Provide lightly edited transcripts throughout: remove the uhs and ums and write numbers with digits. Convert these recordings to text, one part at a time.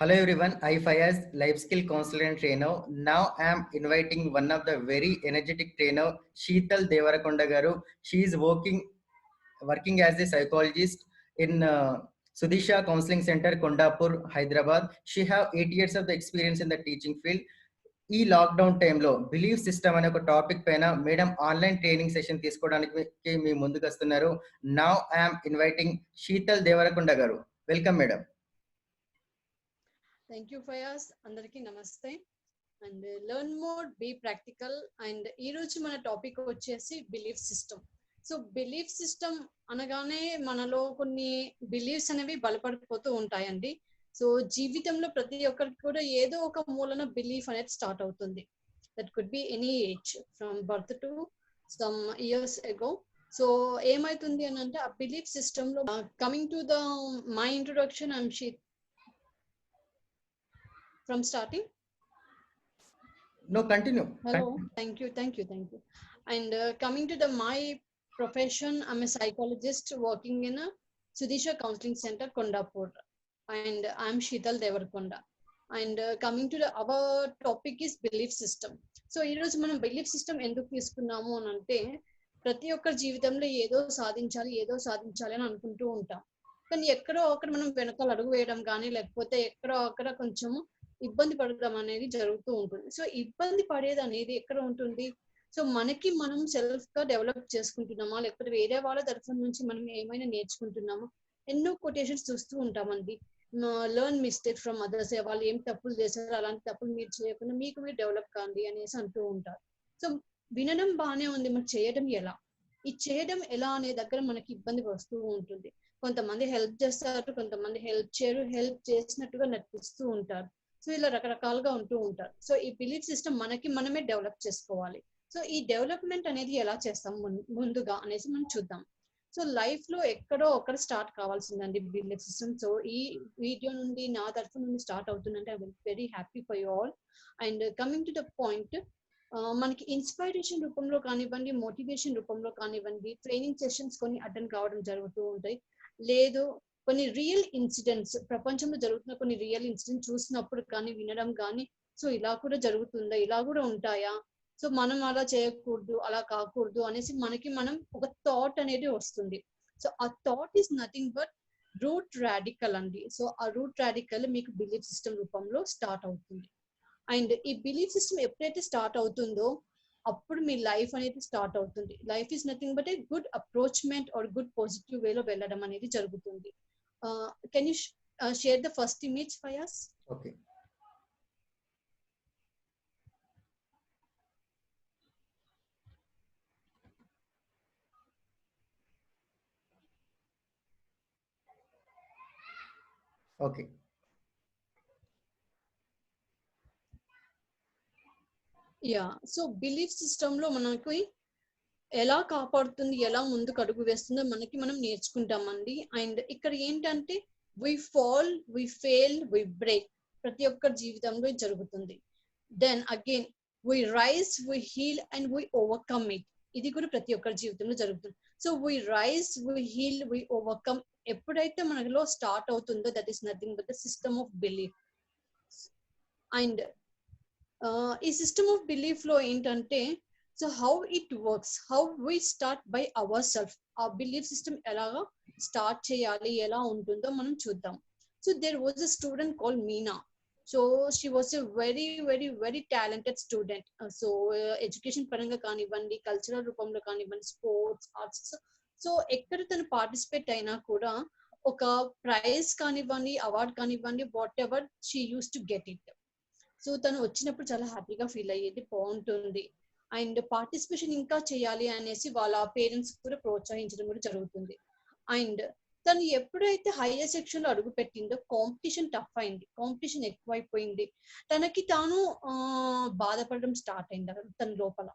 Hello everyone, I Fayaz, life skill counselor and trainer. Now I am inviting one of the very energetic trainer, Sheetal Devarakonda garu. She is working as a psychologist in Sudisha Counseling Center, Kondapur, Hyderabad. She have 8 years of the experience in the teaching field. ఈ lockdown టైంలో belief system అనే ఒక topic పైన madam online training session తీసుకోవడానికి మీ ముందుకు వస్తున్నారు. Now I'm inviting Sheetal Devarakonda garu. Welcome madam. Thank you Fayaz. అందరికీ నమస్తే. And learn more be practical. And ఈ రోజు మన టాపిక్ వచ్చేసి belief system. So belief system అనగానే మనలో కొన్ని బిలీఫ్స్ అనేవి బలపడిపోతూ ఉంటాయండి. సో జీవితంలో ప్రతి ఒక్కరికి కూడా ఏదో ఒక మూలన బిలీఫ్ అనేది స్టార్ట్ అవుతుంది. That could be any age from birth to some years ago. So ఏమైతుంది అని అంటే ఆ బిలీఫ్ సిస్టమ్ లో coming to the my introduction I'm sheath from starting. No, continue. Hello. Thank you. And coming to my profession, I'm a psychologist working in a Sudisha Counseling Center, Kondapur, and I'm Sheetal Devarakonda. And coming to our topic is belief system. So ఈ రోజు మనం belief system ఎందుకు తీసుకున్నాము అని అంటే ప్రతి ఒక్కరి జీవితంలో ఏదో సాధించాలి అని అనుకుంటూ ఉంటాం. కానీ ఎక్కడో అక్కడ మనం వెనకాల అడుగు వేయడం కానీ లేకపోతే ఎక్కడో అక్కడ కొంచెము ఇబ్బంది పడడం అనేది జరుగుతూ ఉంటుంది. సో ఇబ్బంది పడేది అనేది ఎక్కడ ఉంటుంది? సో మనకి మనం సెల్ఫ్ గా డెవలప్ చేసుకుంటున్నామా లేకపోతే వేరే వాళ్ళ తరఫు నుంచి మనం ఏమైనా నేర్చుకుంటున్నామా? ఎన్నో కొటేషన్స్ చూస్తూ ఉంటామండి. Learn mistake from others. వాళ్ళు ఏం తప్పులు చేశారు, అలాంటి తప్పులు మీరు చేయకుండా మీకు మీరు డెవలప్ కాండి అనేసి అంటూ ఉంటారు. సో వినడం బాగానే ఉంది, మరి చేయడం ఎలా? ఈ చేయడం ఎలా అనే దగ్గర మనకి ఇబ్బంది వస్తూ ఉంటుంది. కొంతమంది హెల్ప్ చేస్తారు, కొంతమంది హెల్ప్ చేయరు, హెల్ప్ చేసినట్టుగా నటిస్తూ ఉంటారు. సో ఇలా రకరకాలుగా ఉంటూ ఉంటారు. సో ఈ బిలీఫ్ సిస్టమ్ మనకి మనమే డెవలప్ చేసుకోవాలి. సో ఈ డెవలప్మెంట్ అనేది ఎలా చేస్తాం ముందుగా అనేసి మనం చూద్దాం. సో లైఫ్ లో ఎక్కడో ఒక్కడ స్టార్ట్ కావాల్సిందండి బిలీఫ్ సిస్టమ్. సో ఈ వీడియో నుండి నా తరఫు నుండి స్టార్ట్ అవుతుందంటే I will very happy for you all. And coming to the point, మనకి ఇన్స్పైరేషన్ రూపంలో కానివ్వండి, మోటివేషన్ రూపంలో కానివ్వండి, ట్రైనింగ్ సెషన్స్ కొన్ని అటెండ్ కావడం జరుగుతూ ఉంటాయి. లేదు కొన్ని రియల్ ఇన్సిడెంట్స్, ప్రపంచంలో జరుగుతున్న కొన్ని రియల్ ఇన్సిడెంట్స్ చూసినప్పుడు కానీ వినడం కానీ, సో ఇలా కూడా జరుగుతుందా, ఇలా కూడా ఉంటాయా, సో మనం అలా చేయకూడదు, అలా కాకూడదు అనేసి మనకి మనం ఒక థాట్ అనేది వస్తుంది. సో ఆ thought is nothing but root radical అండి. సో ఆ రూట్ రాడికల్ మీకు బిలీఫ్ సిస్టమ్ రూపంలో స్టార్ట్ అవుతుంది. అండ్ ఈ బిలీఫ్ సిస్టమ్ ఎప్పుడైతే స్టార్ట్ అవుతుందో అప్పుడు మీ లైఫ్ అనేది స్టార్ట్ అవుతుంది. Life is nothing but a good approachment or good positive వేలో వెళ్ళడం అనేది జరుగుతుంది. Can you share the first image for us? Okay. Okay. Yeah. So belief system లో మనకి ఎలా కాపాడుతుంది, ఎలా ముందుకు అడుగు వేస్తుందో మనకి మనం నేర్చుకుంటామండి. అండ్ ఇక్కడ ఏంటంటే we fall, we fail, we break. ప్రతి ఒక్కరి జీవితంలో జరుగుతుంది. Then again we rise, we heal and we overcome it. ఇది కూడా ప్రతి ఒక్కరి జీవితంలో జరుగుతుంది. So we rise, we heal, we overcome ఎప్పుడైతే మనలో స్టార్ట్ అవుతుందో that is nothing but the system of belief. And ఈ సిస్టమ్ ఆఫ్ బిలీఫ్ లో ఏంటంటే so how it works, how we start by our self. ఆ బిలీఫ్ సిస్టమ్ ఎలాగా start చేయాలి, ఎలా ఉంటుందో మనం చూద్దాం. So there was a student called Meena. So she was a very very very talented student. So education పరంగా కానివ్వండి, కల్చరల్ రూపంలో కానివ్వండి, స్పోర్ట్స్, ఆర్ట్స్, సో ఎక్కడ తను పార్టిసిపేట్ అయినా కూడా ఒక ప్రైజ్ కానివ్వండి, అవార్డ్ కానివ్వండి, what ever she use to get it. So తను వచ్చినప్పుడు చాలా హ్యాపీగా ఫీల్ అయ్యేది, బాగుంటుంది. అండ్ పార్టిసిపేషన్ ఇంకా చేయాలి అనేసి వాళ్ళ పేరెంట్స్ కూడా ప్రోత్సహించడం కూడా జరుగుతుంది. అండ్ తను ఎప్పుడైతే హైయర్ సెక్షన్ లో అడుగు పెట్టిందో కాంపిటీషన్ టఫ్ అయింది, కాంపిటీషన్ ఎక్కువైపోయింది. తనకి తాను బాధపడడం స్టార్ట్ అయింది తన లోపల.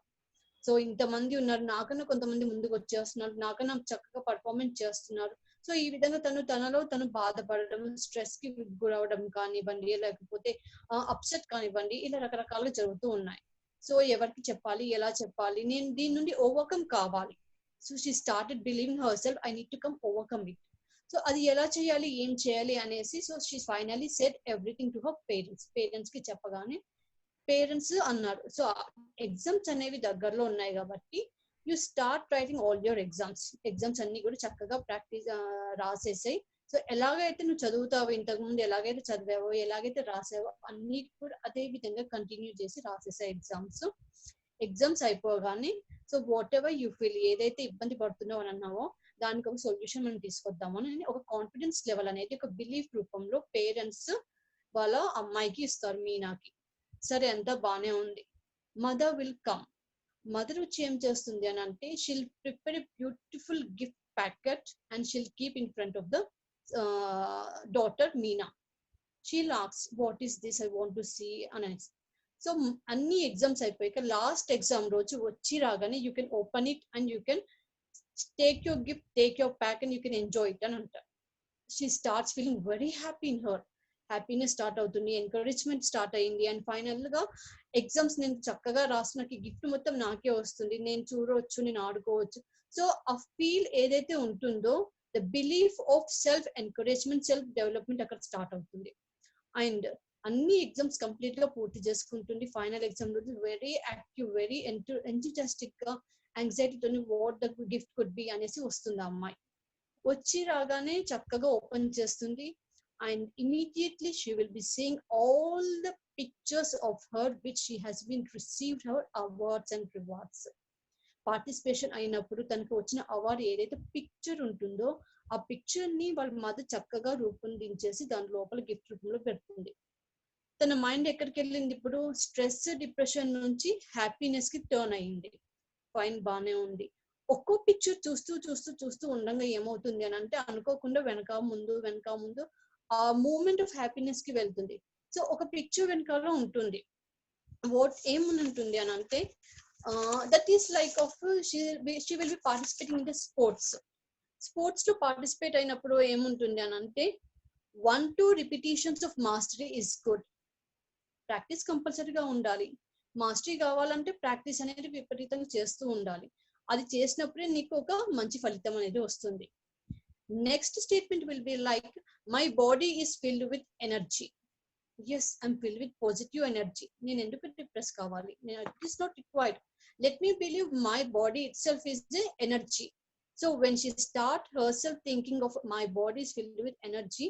సో ఇంతమంది ఉన్నారు, నాకన్నా కొంతమంది ముందుకు వచ్చేస్తున్నారు, నాకన్నా చక్కగా పర్ఫార్మెన్స్ చేస్తున్నారు. సో ఈ విధంగా తనలో తను బాధపడడం, స్ట్రెస్ కి గురవడం కానివ్వండి, లేకపోతే అప్సెట్ కానివ్వండి, ఇలా రకరకాలుగా జరుగుతూ ఉన్నాయి. సో ఎవరికి చెప్పాలి, ఎలా చెప్పాలి, నేను దీని నుండి ఓవర్కమ్ కావాలి. So she started believing her self, I need to come overcome it. So అది ఎలా చేయాలి, ఏం చేయాలి అనేసి, so she finally said everything to her parents కి చెప్పగానే పేరెంట్స్ అన్నారు, సో ఎగ్జామ్స్ అనేవి దగ్గరలో ఉన్నాయి కాబట్టి you start writing all your exams అన్ని కూడా చక్కగా ప్రాక్టీస్ రాసేసాయి. సో ఎలాగైతే నువ్వు చదువుతావో, ఇంతకు ముందు ఎలాగైతే చదివావో, ఎలాగైతే రాసావో అన్ని కూడా అదే విధంగా కంటిన్యూ చేసి రాసేసాయి ఎగ్జామ్స్ అయిపోగానే, so what ever you feel, ఏదైతే ఇబ్బంది పడుతున్నావు అని అన్నావో దానికి ఒక సొల్యూషన్ మనం తీసుకొద్దాము అని ఒక కాన్ఫిడెన్స్ లెవెల్ అనేది ఒక బిలీఫ్ రూపంలో పేరెంట్స్ వాళ్ళ అమ్మాయికి ఇస్తారు, మీనాకి. సరే అంతా బానే ఉంది. Mother will come. మదర్ వచ్చి ఏం చేస్తుంది అని అంటే, she'll prepare a beautiful gift packet and she'll keep in front of the daughter Meena. She'll asks what is this, I want to see అని. సో అన్ని ఎగ్జామ్స్ అయిపోయాక లాస్ట్ ఎగ్జామ్ రోజు వచ్చి రాగానే you can open it and you can take your gift, take your pack and you can enjoy it అని అంటారు. She starts feeling very happy in her. Happiness start అవుతుంది, encouragement start అయింది. And final గా exams నేను చక్కగా రాసిన gift మొత్తం నాకే వస్తుంది, నేను చూడవచ్చు, నేను ఆడుకోవచ్చు. సో ఆ ఫీల్ ఏదైతే ఉంటుందో, the belief of self encouragement, self development అక్కడ స్టార్ట్ అవుతుంది. అండ్ అన్ని ఎగ్జామ్స్ కంప్లీట్ గా పూర్తి చేసుకుంటుంది. ఫైనల్ ఎగ్జామ్ రోజు వెరీ యాక్టివ్, వెరీ ఎంతూజియాస్టిక్ గా, యాంగ్జైటీతో what the gift could be అనేసి వస్తుంది ఆ అమ్మాయి. వచ్చి రాగానే చక్కగా ఓపెన్ చేస్తుంది. And immediately she will be seeing all the pictures of her which she has been received her awards and rewards. Participation అయినప్పుడు తనకు వచ్చిన అవార్డు ఏదైతే పిక్చర్ ఉంటుందో ఆ పిక్చర్ ని వాళ్ళ మదర్ చక్కగా రూపొందించేసి దాని లోపల గిఫ్ట్ రూపంలో పెడుతుంది. తన మైండ్ ఎక్కడికి వెళ్ళింది ఇప్పుడు, స్ట్రెస్ డిప్రెషన్ నుంచి హ్యాపీనెస్ కి టర్న్ అయ్యింది. ఫైన్, బానే ఉంది. ఒక్కో పిక్చర్ చూస్తూ చూస్తూ చూస్తూ ఉండగా ఏమవుతుంది అని అంటే, అనుకోకుండా వెనక ముందు ఆ మూమెంట్ ఆఫ్ హ్యాపీనెస్ కి వెళ్తుంది. సో ఒక పిక్చర్ వెనకాల ఉంటుంది, వాట్ ఏముంటుంది అని అంటే, that is like of she will be participating in the sports లో పార్టిసిపేట్ అయినప్పుడు ఏముంటుంది అని అంటే, 1-2 repetitions of mastery is good. Practice కంపల్సరీగా ఉండాలి. మాస్టరీ కావాలంటే ప్రాక్టీస్ అనేది విపరీతంగా చేస్తూ ఉండాలి. అది చేసినప్పుడే నీకు ఒక మంచి ఫలితం అనేది వస్తుంది. Next statement will be like, my body is filled with energy. Yes, I'm filled with positive energy. నేను ఎందుకు డిప్రెస్ కావాలి? It is not required. Let me believe my body itself is the energy. So when she start herself thinking of my body is filled with energy,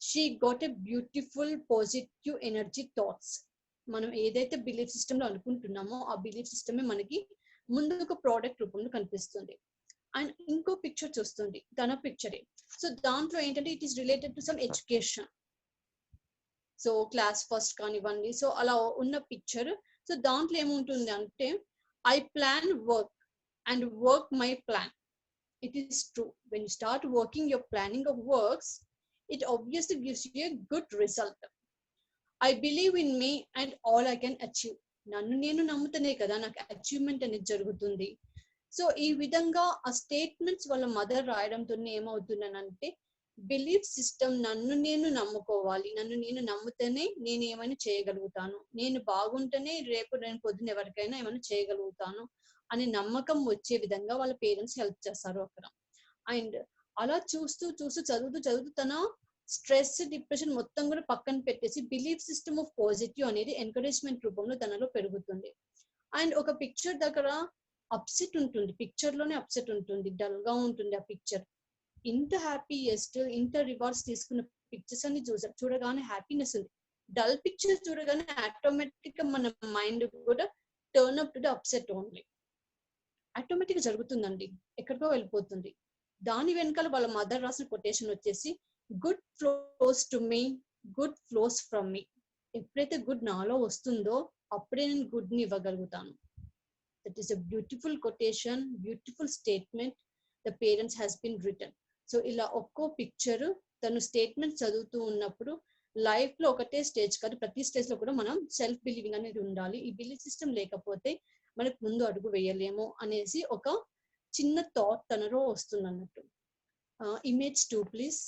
she got a beautiful positive energy thoughts. మనం ఏదైతే belief system లో అనుకుంటున్నామో ఆ belief సిస్టమే మనకి ముందు ఒక product రూపంలో కనిపిస్తుంది. అండ్ ఇంకో పిక్చర్ చూస్తుంది, తన పిక్చరే. సో దాంట్లో ఏంటంటే, it is related to some education. So class first కానివ్వండి, సో అలా ఉన్న పిక్చర్. సో దాంట్లో ఏముంటుంది అంటే, I plan work and work my plan. It is true. When you start working your planning of works, it obviously gives you a good result. I believe in me and all I can achieve. నన్ను నేను నమ్ముతనే కదా నాకు achievement అనేది జరుగుతుంది. So ఈ విధంగా ఆ statements వాళ్ళ మదర్ రాయడంతో ఏమవుతుందనంటే, బిలీఫ్ సిస్టమ్, నన్ను నేను నమ్ముకోవాలి, నన్ను నేను నమ్ముతేనే నేను ఏమైనా చేయగలుగుతాను, నేను బాగుంటేనే రేపు నేను పొద్దున ఎవరికైనా ఏమైనా చేయగలుగుతాను అనే నమ్మకం వచ్చే విధంగా వాళ్ళ పేరెంట్స్ హెల్ప్ చేస్తారు అక్కడ. అండ్ అలా చూస్తూ చూస్తూ చదువుతూ తన స్ట్రెస్ డిప్రెషన్ మొత్తం కూడా పక్కన పెట్టేసి బిలీఫ్ సిస్టమ్ ఆఫ్ పాజిటివ్ అనేది ఎంకరేజ్మెంట్ రూపంలో తనలో పెరుగుతుంది. అండ్ ఒక పిక్చర్ దగ్గర అప్సెట్ ఉంటుంది, పిక్చర్ లోనే అప్సెట్ ఉంటుంది, డల్ గా ఉంటుంది ఆ పిక్చర్. ఇంత హ్యాపీయెస్ట్, ఇంత రివార్డ్స్ తీసుకున్న పిక్చర్స్ అన్ని చూడగానే హ్యాపీనెస్ ఉంది. డల్ పిక్చర్ చూడగానే ఆటోమేటిక్ గా మన మైండ్ కూడా turn up to the upset only. Automatic గా జరుగుతుందండి, ఎక్కడికో వెళ్ళిపోతుంది. దాని వెనకాల వాళ్ళ మదర్ రాసిన కొటేషన్ వచ్చేసి, good flows to me, good flows from me. ఎప్పుడైతే గుడ్ నాలో వస్తుందో అప్పుడే నేను గుడ్ ని ఇవ్వగలుగుతాను. That is a beautiful quotation, beautiful statement the parents has been written. So ఇలా ఒక్కో పిక్చర్ తను స్టేట్మెంట్ చదువుతూ ఉన్నప్పుడు లైఫ్ లో ఒకటే స్టేజ్ కాదు, ప్రతి స్టేజ్ లో కూడా మనం సెల్ఫ్ బిలీవింగ్ అనేది ఉండాలి. ఈ బిలీఫ్ సిస్టమ్ లేకపోతే మనకు ముందు అడుగు వేయలేము అనేసి ఒక చిన్న థాట్ తనలో వస్తుంది అన్నట్టు. Image 2 please.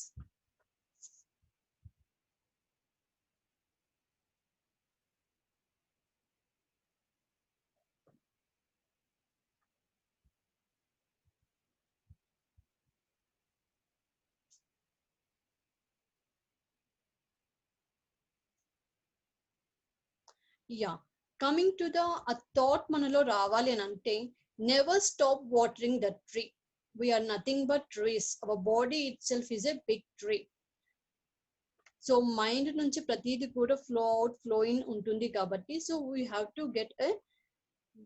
Yeah, coming to the thought మనలో రావాలి అని అంటే never stop watering the tree. We are nothing but trees. Our body itself is a big tree. So mind నుంచి ప్రతిదీ కూడా ఫ్లో ఇన్ ఉంటుంది కాబట్టి so we have to get a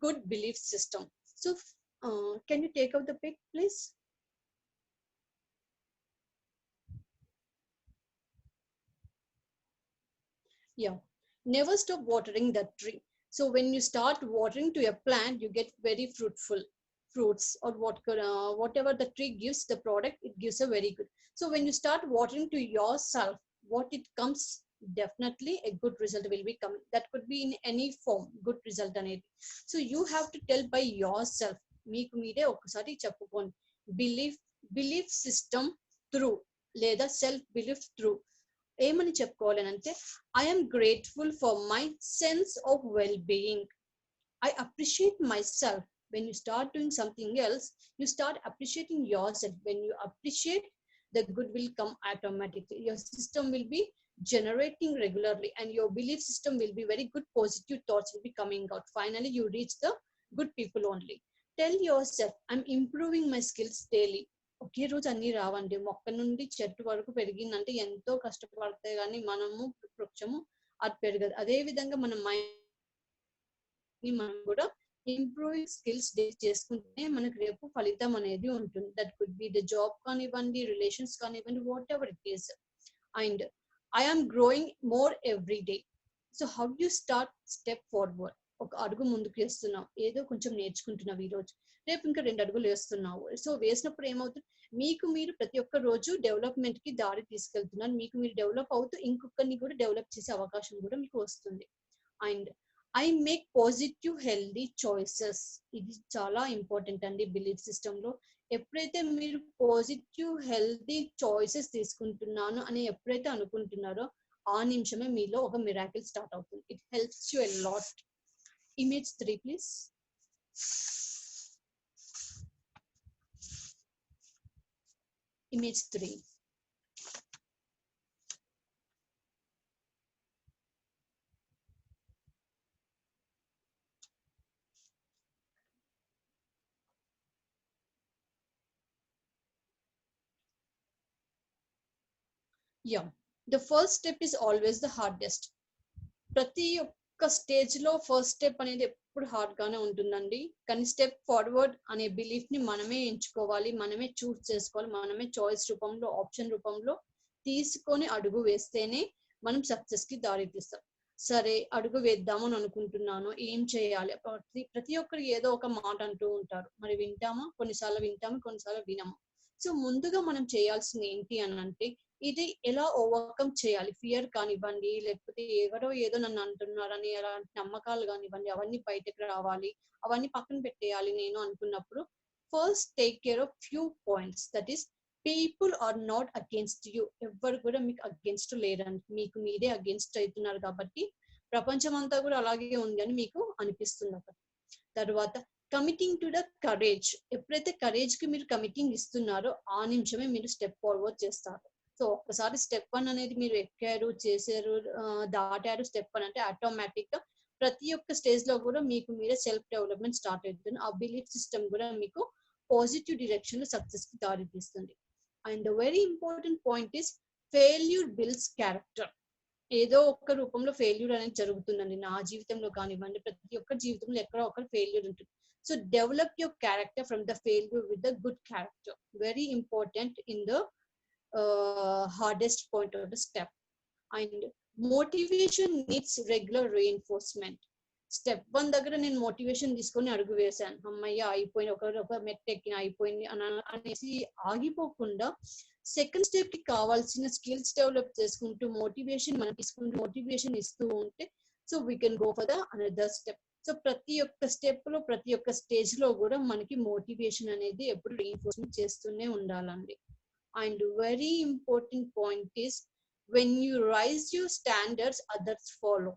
good belief system. So can you take out the pic please? Yeah, never stop watering the tree. So when you start watering to a plant, you get very fruitful fruits, or whatever the tree gives, the product it gives a very good. So when you start watering to yourself, what it comes, definitely a good result will be coming. That could be in any form, good result అనేది. So you have to tell by yourself. మీకు మీరే ఒకసారి చెప్పుకోండి. Belief system through లేదా self belief through ఏమని చెప్పుకోవాలి అంటే, I'm grateful for my sense of well being. I appreciate myself. When you start doing something else, you start appreciating yourself. When you appreciate, the good will come automatically. Your system will be generating regularly, and your belief system will be very good. Positive thoughts will be coming out. Finally, you reach the good people only. Tell yourself, I'm improving my skills daily. ఒకే రోజు అన్ని రావండి. మొక్క నుండి చెట్టు వరకు పెరిగిందంటే ఎంతో కష్టపడితే కానీ మనము వృక్షము అది పెరగదు. అదే విధంగా మన మైండ్ మనం కూడా ఇంప్రూవింగ్ స్కిల్స్ చేసుకుంటే మనకు రేపు ఫలితం అనేది ఉంటుంది. That could be the job కానివ్వండి, రిలేషన్స్ కానివ్వండి, what ever it is. And I'm growing more every day. So how you start step forward? ఒక అడుగు ముందుకు వేస్తున్నావు, ఏదో కొంచెం నేర్చుకుంటున్నావు ఈ రోజు, రేపు ఇంకా 2 అడుగులు వేస్తున్నావు. సో వేసినప్పుడు ఏమవుతుంది, మీకు మీరు ప్రతి ఒక్క రోజు డెవలప్మెంట్ కి దారి తీసుకెళ్తున్నారు. మీకు మీరు డెవలప్ అవుతూ ఇంకొకరిని కూడా డెవలప్ చేసే అవకాశం కూడా మీకు వస్తుంది. And I make positive healthy choices. ఇది చాలా ఇంపార్టెంట్ అండి బిలీఫ్ సిస్టమ్ లో. ఎప్పుడైతే మీరు పాజిటివ్ హెల్దీ చాయిసెస్ తీసుకుంటున్నాను అని ఎప్పుడైతే అనుకుంటున్నారో ఆ నిమిషమే మీలో ఒక మిరాకిల్ స్టార్ట్ అవుతుంది. It helps you a lot. Image 3 please. Image 3. Yeah, the first step is always the hardest. ప్రతి ఒక్క స్టేజ్ లో ఫస్ట్ స్టెప్ అనేది ఎప్పుడు హార్డ్ గానే ఉంటుందండి. కానీ స్టెప్ ఫార్వర్డ్ అనే బిలీఫ్ ని మనమే ఎంచుకోవాలి, మనమే చూస్ చేసుకోవాలి, మనమే చాయిస్ రూపంలో, ఆప్షన్ రూపంలో తీసుకొని అడుగు వేస్తేనే మనం సక్సెస్ కి దారి తీస్తాం. సరే అడుగు వేద్దామని అనుకుంటున్నాను, ఏం చేయాలి? ప్రతి ఒక్కరు ఏదో ఒక మాట అంటూ ఉంటారు. మరి వింటామా? కొన్నిసార్లు వింటాము, కొన్నిసార్లు వినము. సో ముందుగా మనం చేయాల్సింది ఏంటి అని అంటే, ఇది ఎలా ఓవర్కమ్ చేయాలి? ఫియర్ కానివ్వండి, లేకపోతే ఎవరో ఏదో నన్ను అంటున్నారని అలాంటి నమ్మకాలు కానివ్వండి, అవన్నీ బయటకు రావాలి, అవన్నీ పక్కన పెట్టేయాలి నేను అనుకున్నప్పుడు, first take care of few points. That is, people are not against you. ఎవరు కూడా మీకు అగేన్స్ట్ లేరండి, మీకు మీరే అగేన్స్ట్ అవుతున్నారు. కాబట్టి ప్రపంచం అంతా కూడా అలాగే ఉంది అని మీకు అనిపిస్తుంది అక్కడ. తర్వాత కమిటింగ్ టు ద కరేజ్. ఎప్పుడైతే కరేజ్ కి మీరు కమిటింగ్ ఇస్తున్నారో ఆ నిమిషమే మీరు స్టెప్ ఫార్వర్డ్ చేస్తారు. సో ఒక్కసారి స్టెప్ 1 అనేది మీరు ఎక్కారు, చేశారు, దాటారు. స్టెప్ 1 అంటే ఆటోమేటిక్ గా ప్రతి ఒక్క స్టేజ్ లో కూడా మీకు మీరే సెల్ఫ్ డెవలప్మెంట్ స్టార్ట్ అవుతుంది. ఆ బిలీఫ్ సిస్టమ్ కూడా మీకు పాజిటివ్ డైరెక్షన్ లో సక్సెస్ కి దారి తీస్తుంది. And the very important point is, failure builds character. ఏదో ఒక్క రూపంలో ఫెయిల్యూర్ అనేది జరుగుతుందండి. నా జీవితంలో కానివ్వండి, ప్రతి ఒక్క జీవితంలో ఎక్కడో ఒక ఫెయిల్యూర్ ఉంటుంది. So develop your character from the failure with the good character. Very important in the hardest point of the step. And motivation needs regular reinforcement. Step 1 దగ్గర నేను మోటివేషన్ తీసుకొని అడుగు వేశాను, అమ్మయ్య అయిపోయింది, ఒక మెట్ ఎక్కిన అయిపోయింది అనేసి ఆగిపోకుండా సెకండ్ స్టెప్ కి కావాల్సిన స్కిల్స్ డెవలప్ చేసుకుంటూ మోటివేషన్ మనం తీసుకుంటూ మోటివేషన్ ఇస్తూ ఉంటే, so we can go for the another step. So ప్రతి ఒక్క స్టెప్ లో, ప్రతి ఒక్క స్టేజ్ లో కూడా మనకి మోటివేషన్ అనేది ఎప్పుడు రీఇన్ఫోర్స్మెంట్ చేస్తూనే ఉండాలండి. And very important point is, when you rise your standards, others follow.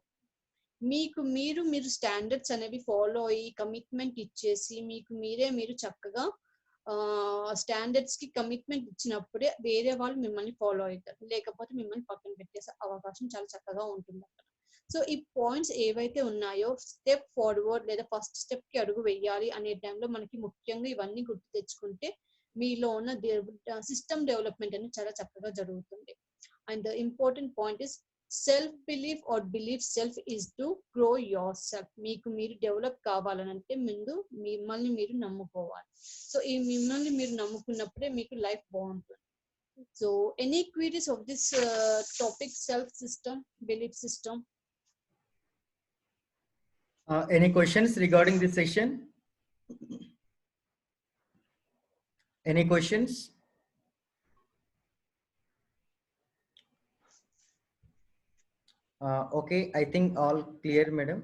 మీకు మీరు స్టాండర్డ్స్ అనేవి ఫాలో అయ్యి కమిట్మెంట్ ఇచ్చేసి మీరు చక్కగా స్టాండర్డ్స్ కి కమిట్మెంట్ ఇచ్చినప్పుడే వేరే వాళ్ళు మిమ్మల్ని ఫాలో అవుతారు. లేకపోతే మిమ్మల్ని పక్కన పెట్టేసే అవకాశం చాలా చక్కగా ఉంటుంది అక్కడ. సో ఈ పాయింట్స్ ఏవైతే ఉన్నాయో స్టెప్ ఫార్వర్డ్ లేదా ఫస్ట్ స్టెప్ కి అడుగు వేయాలి అనే టైంలో మనకి ముఖ్యంగా ఇవన్నీ గుర్తు తెచ్చుకుంటే మీలో ఉన్న సిస్టమ్ డెవలప్మెంట్ అనేది చాలా చక్కగా జరుగుతుంది. And the important point is self belief or belief self is to grow yourself. మీకు మీరు డెవలప్ కావాలనంటే ముందు మిమ్మల్ని మీరు నమ్ముకోవాలి. సో ఈ మిమ్మల్ని మీరు నమ్ముకున్నప్పుడే మీకు లైఫ్ బాగుంటుంది. So any queries of this topic self system belief system? Any questions regarding this session? Any questions? Okay, I think all clear, madam.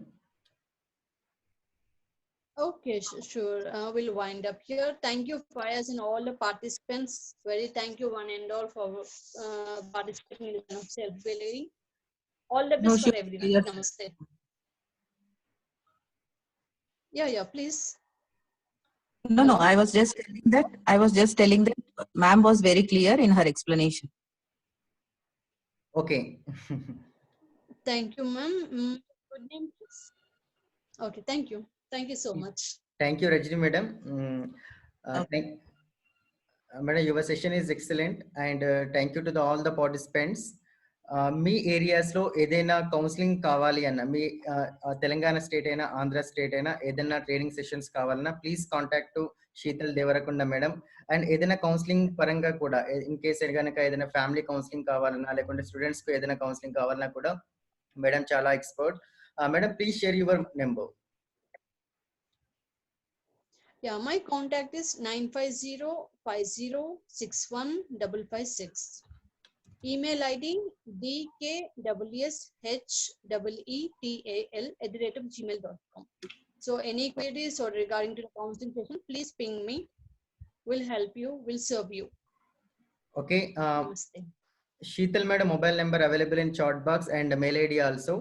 Okay, sure. We'll wind up here. Thank you, Fayaz, and all the participants. Very thank you, one and all, for participating in the self-believing. All the best for everyone. Yes. Namaste. Yeah, please. No, I was just telling that ma'am was very clear in her explanation. Okay. Thank you, ma'am. Good name, please. Okay, thank you. Thank you so much. Thank you, Rajni madam. Okay. Madam, your session is excellent, and thank you to all the participants. మీ ఏరియాస్లో ఏదైనా counselling కావాలి అన్న, మీ Telangana state అయినా Andhra state అయినా ఏదైనా training sessions కావాలన్నా please contact to Sheetal Devarakonda madam. And ఏదైనా counselling పరంగా కూడా ఇన్ కేస్ కనుక ఏదైనా ఫ్యామిలీ కౌన్సిలింగ్ కావాలన్నా లేకుంటే స్టూడెంట్స్కి ఏదైనా కౌన్సిలింగ్ కావాలన్నా కూడా మేడం చాలా expert. Madam, please share your number. Yeah, my contact is 95050615556. Email ID dkwsheetal@gmail.com. So any queries or regarding to the counseling session, please ping me. We'll help you. We'll serve you. Okay. Namaste. Sheetal madam mobile number available in chat box and mail ID also.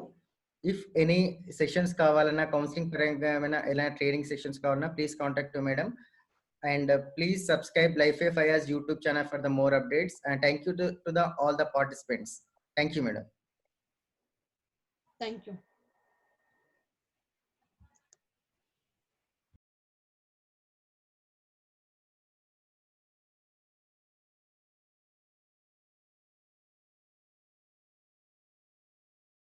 If any sessions kavalana, counseling paranga ela training sessions kavalana, please contact to madam. And please subscribe Life5's YouTube channel for the more updates. And thank you to all the participants. Thank you, madam. Thank you.